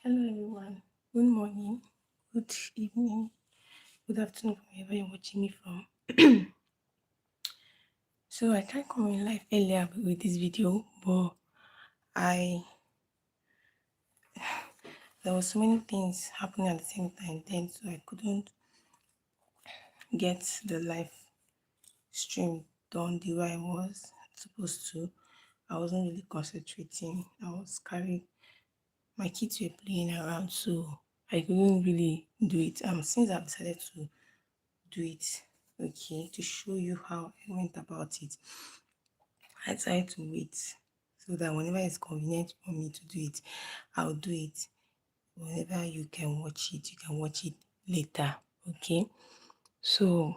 Hello everyone. Good morning, good evening, good afternoon from wherever you're watching me from. So I tried coming live earlier with this video, but I there was so many things happening at the same time then, so I couldn't get the live stream done the way I was supposed to. I wasn't really concentrating. I was carrying my kids were playing around, so I couldn't really do it. Since I've decided to do it, okay, to show you how I went about it, I decided to wait so that whenever it's convenient for me to do it, I'll do it. Whenever you can watch it later. Okay. So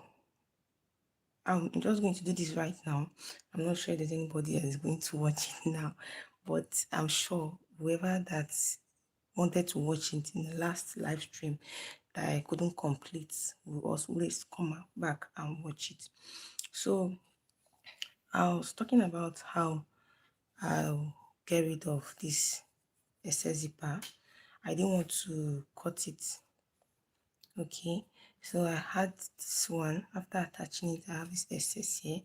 I'm just going to do this right now. I'm not sure there's anybody that is going to watch it now, but I'm sure whoever that wanted to watch it in the last live stream that I couldn't complete will also always come back and watch it. So I was talking about how I'll get rid of this excess zipper. I didn't want to cut it. Okay, so I had this one. After attaching it, I have this excess here,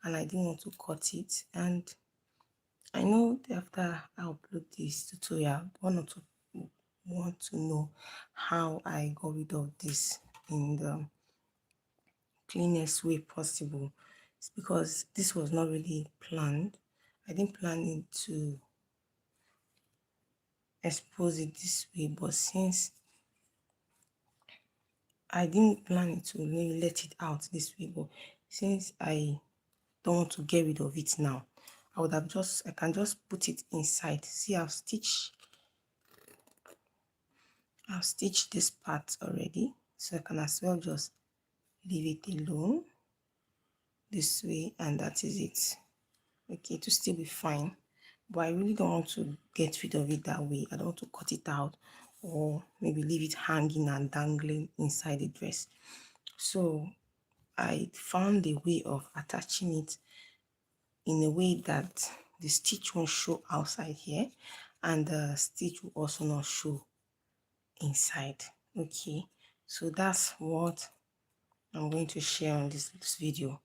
and I didn't want to cut it. And I know that after I upload this tutorial, one or two people want to know how I got rid of this in the cleanest way possible. It's because this was not really planned. I didn't plan it to expose it this way, but since I didn't plan it to really let it out this way, but since I don't want to get rid of it now, I can just put it inside. See, I've stitched this part already, so I can as well just leave it alone this way, and that is it. Okay, to still be fine, but I really don't want to get rid of it that way. I don't want to cut it out or maybe leave it hanging and dangling inside the dress. So I found a way of attaching it in a way that the stitch won't show outside here and the stitch will also not show inside. Okay, so that's what I'm going to share on this video.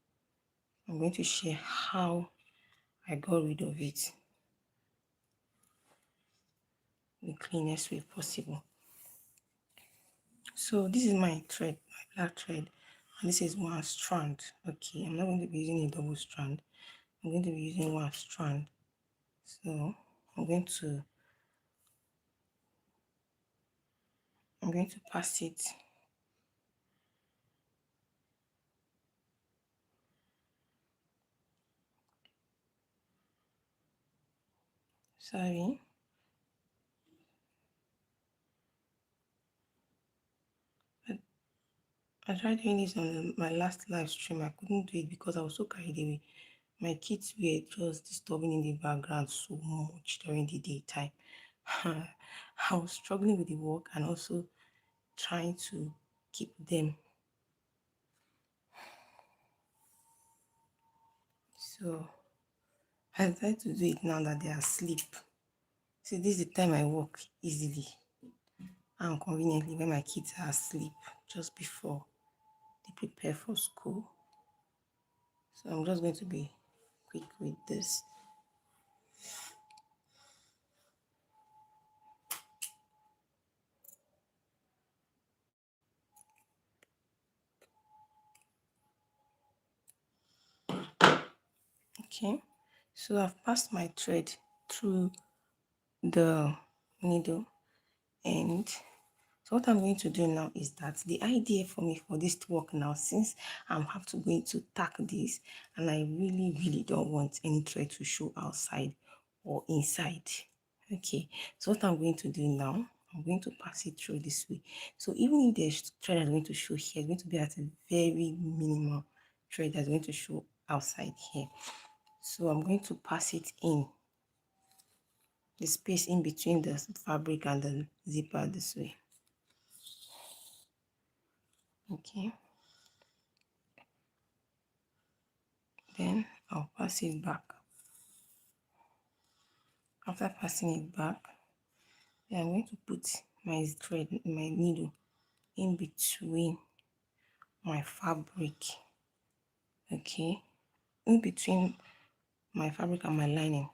I'm going to share how I got rid of it the cleanest way possible. So this is my thread, my black thread, and this is one strand. Okay, I'm not going to be using a double strand. I'm going to be using one strand. So I'm going to pass it. Sorry. I tried doing this on my last live stream. I couldn't do it because I was so carried away. My kids were just disturbing in the background so much during the daytime. I was struggling with the work and also trying to keep them. So I decided to do it now that they are asleep. See, this is the time I work easily and conveniently when my kids are asleep just before they prepare for school. So I'm just going to be quick with this. Okay, so I've passed my thread through the needle, and so what I'm going to do now is that the idea for me for this to work now, since I'm have to going to tack this and I really don't want any thread to show outside or inside. Okay, so what I'm going to do now, I'm going to pass it through this way. So even if the thread is going to show here, it's going to be at a very minimal thread that's going to show outside here. So I'm going to pass it in the space in between the fabric and the zipper this way. Okay, then I'll pass it back. After passing it back, Then I'm going to put my thread, my needle in between my fabric. Okay, in between my fabric and my lining,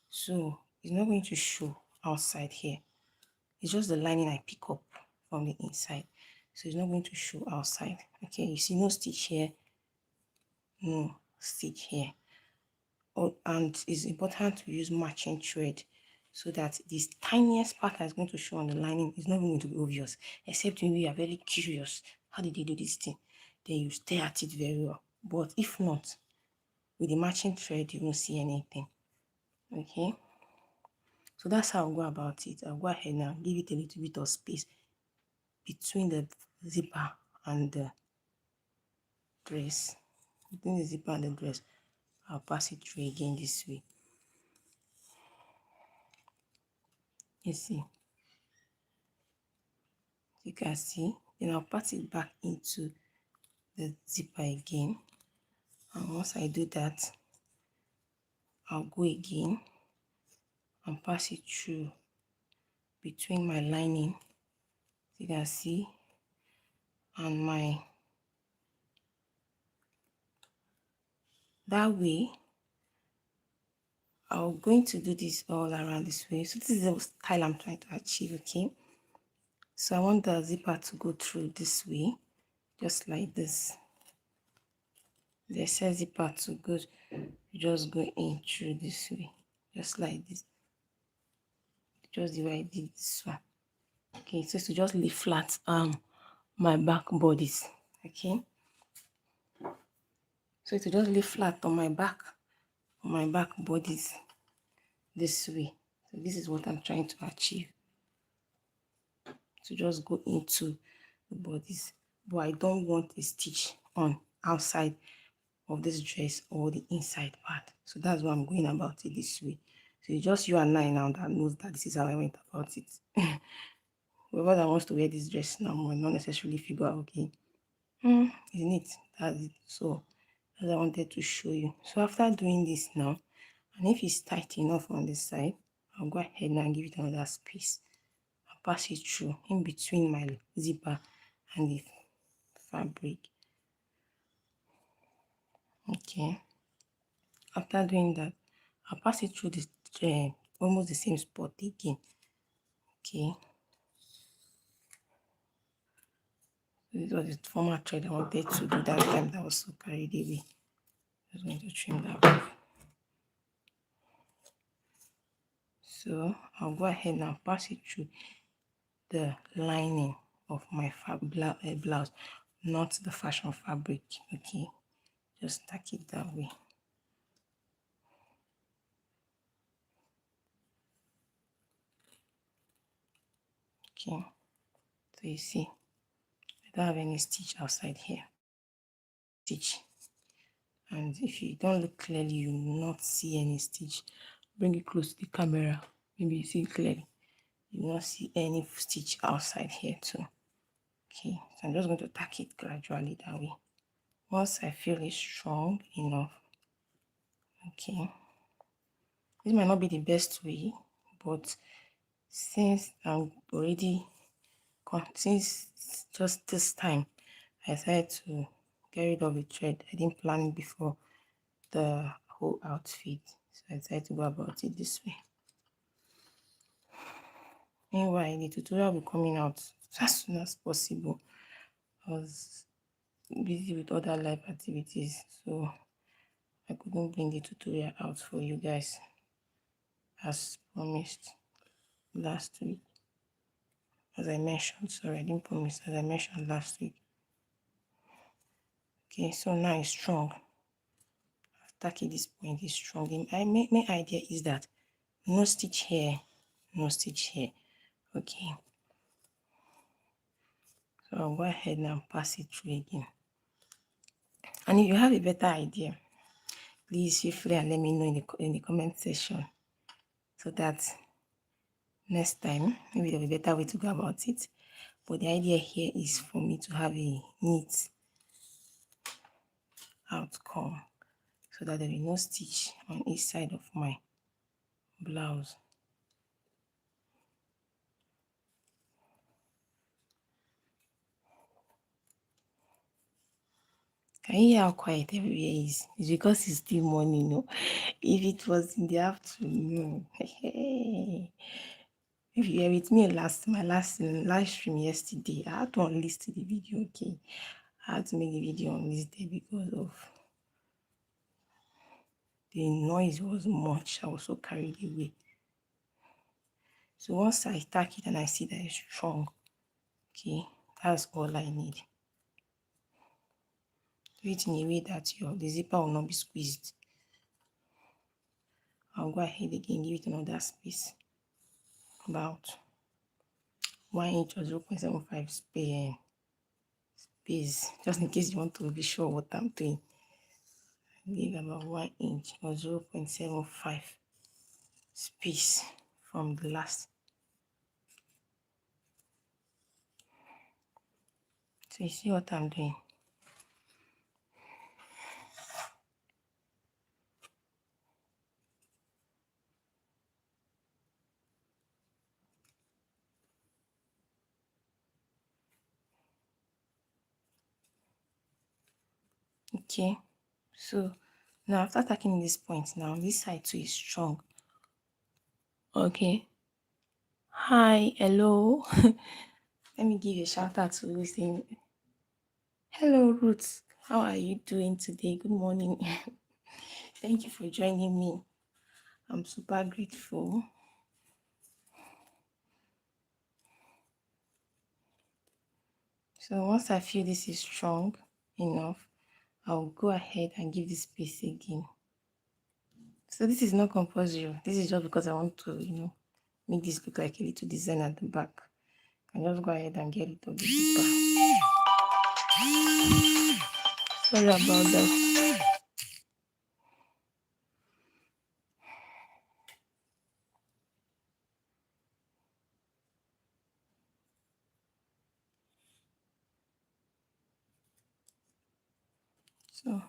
so it's not going to show outside here. It's just the lining I pick up from the inside, so it's not going to show outside. Okay, you see no stitch here, no stitch here. Oh, and it's important to use matching thread so that this tiniest part that's going to show on the lining is not going to be obvious, except when you are very curious, how did they do this thing? Then you stare at it very well. But if not, with the matching thread, you won't see anything. Okay, so that's how I'll go about it. I'll go ahead now, give it a little bit of space between the zipper and the dress. Between the zipper and the dress, I'll pass it through again this way. You see, you can see. Then I'll pass it back into the zipper again, and once I do that, I'll go again and pass it through between my lining, you can see, and my, that way I'm going to do this all around this way. So this is the style I'm trying to achieve. Okay, so I want the zipper to go through this way, just like this. The excess zipper to go, just go in through this way, just like this, just the way I did this one. Okay, so to just lay flat my back bodies. Okay, so to just lay flat on my back bodies this way. So this is what I'm trying to achieve, to just go into the bodies, but I don't want a stitch on outside of this dress or the inside part. So that's why I'm going about it this way. So it's just you and I now that knows that this is how I went about it. Whoever that wants to wear this dress now might not necessarily figure out, okay, it's neat, that's it. So as I wanted to show you. So after doing this now, and if it's tight enough on this side, I'll go ahead now and give it another space. I'll pass it through in between my zipper and the fabric. Okay, after doing that, I'll pass it through this almost the same spot again. Okay, this was the former thread I wanted to do that time that was so carried away. I was going to trim that off. So I'll go ahead now, pass it through the lining of my blouse, not the fashion fabric. Okay, just tack it that way. Okay, so you see, I don't have any stitch outside here. Stitch, and if you don't look clearly, you will not see any stitch. Bring it close to the camera, maybe you see it clearly. You will not see any stitch outside here too. Okay, so I'm just going to tack it gradually that way. Once I feel it's strong enough, okay, this might not be the best way, but since I'm already, since just this time I decided to get rid of the thread, I didn't plan it before the whole outfit, so I decided to go about it this way. Meanwhile, the tutorial will be coming out as soon as possible. I was busy with other life activities, so I couldn't bring the tutorial out for you guys as promised last week. As I mentioned, sorry, I didn't promise, as I mentioned last week. Okay, so now it's strong. After this point is strong. The main idea is that no stitch here, no stitch here. Okay, so I'll go ahead and pass it through again. And if you have a better idea, please feel free and let me know in the comment section, so that next time maybe there'll be a better way to go about it. But the idea here is for me to have a neat outcome, so that there will be no stitch on each side of my blouse. Can you hear how quiet everywhere is? It's because it's still morning, no? If it was in the afternoon, if you were with me my last live stream yesterday, I had to unlist the video, okay? I had to make the video on this day because of the noise was much. I was so carried away. So once I tack it and I see that it's strong, okay, that's all I need. Do it in a way that the zipper will not be squeezed. I'll go ahead again, give it another space, about 1 inch or 0.75 space, just in case you want to be sure what I'm doing. Leave about 1 inch or 0.75 space from the last. So you see what I'm doing. Okay, so now after tacking this point, now this side too is strong. Okay, hi, hello. Let me give a shout out to who's saying hello, Ruth. How are you doing today? Good morning. Thank you for joining me. I'm super grateful. So once I feel this is strong enough, I'll go ahead and give this space again. So this is not compulsory. This is just because I want to, make this look like a little design at the back. I just go ahead and get it on the zipper. Sorry about that. So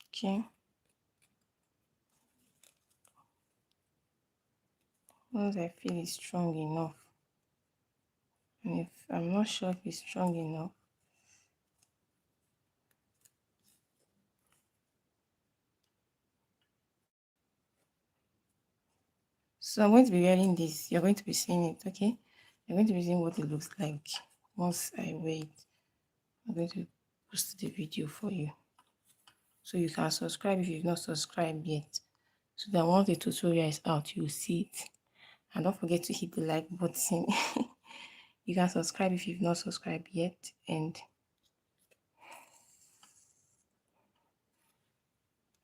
okay. Once I feel it's strong enough, and if I'm not sure if it's strong enough, so I'm going to be wearing this. You're going to be seeing it, okay? You're going to be seeing what it looks like once I wear it. I'm going to post the video for you. So you can subscribe if you've not subscribed yet. So that once the tutorial is out, you'll see it. And don't forget to hit the like button. You can subscribe if you've not subscribed yet. And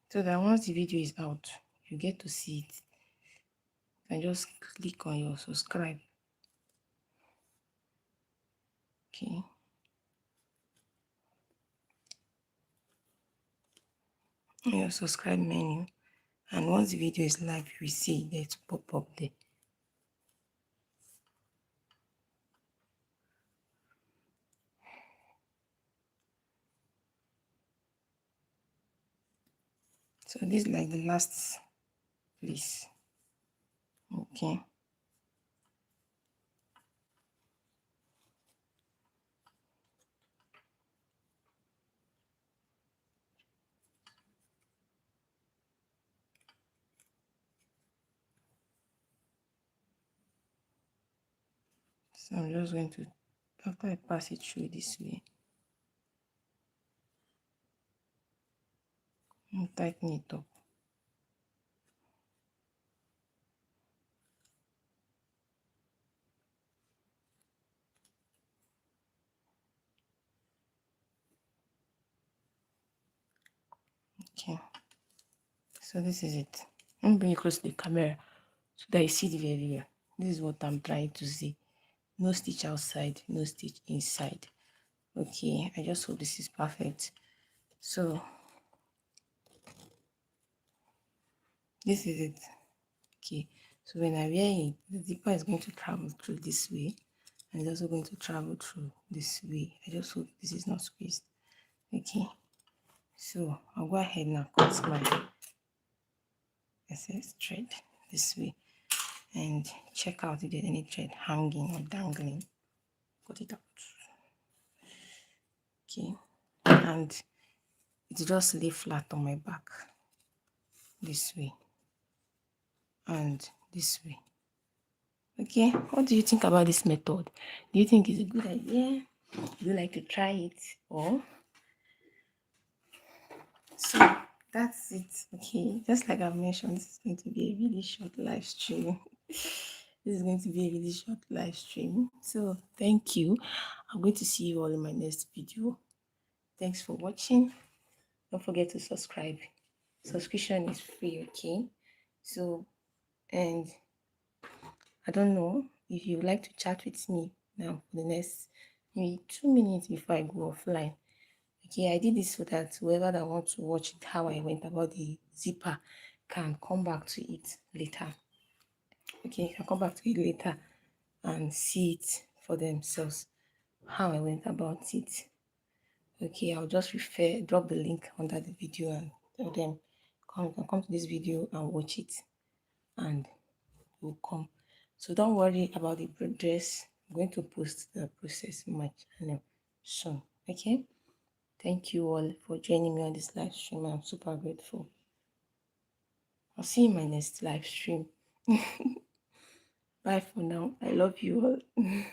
so that once the video is out, you get to see it. And just click on your subscribe. Okay. On your subscribe menu. And once the video is live, you will see it there to pop up there. So this is like the last place. Okay. So I'm just going to, after I pass it through this way, and tighten it up. Okay. So this is it. Let me bring it close to the camera so that you see the very well. This is what I'm trying to say. No stitch outside, no stitch inside. Okay, I just hope this is perfect. So this is it. Okay, so when I wear it, the zipper is going to travel through this way, and it's also going to travel through this way. I just hope this is not squeezed. Okay, so I'll go ahead and cut my excess thread this way and check out if there's any thread hanging or dangling. Cut it out. Okay, and it just lay flat on my back this way and this way. Okay, what do you think about this method? Do you think it's a good idea? Would you like to try it? Or so that's it. Okay, just like I've mentioned, this is going to be a really short live stream. This is going to be a really short live stream. So thank you. I'm going to see you all in my next video. Thanks for watching. Don't forget to subscribe. Subscription is free, okay? So, and I don't know if you would like to chat with me now for the next maybe 2 minutes before I go offline. Okay, I did this so that whoever that wants to watch it, how I went about the zipper, can come back to it later. Okay, can come back to it later and see it for themselves, how I went about it. Okay, I'll just drop the link under the video and tell them, come to this video and watch it, and will come. So don't worry about the dress. I'm going to post the process on my channel soon. Okay, thank you all for joining me on this live stream. I'm super grateful. I'll see you in my next live stream. Bye for now. I love you all.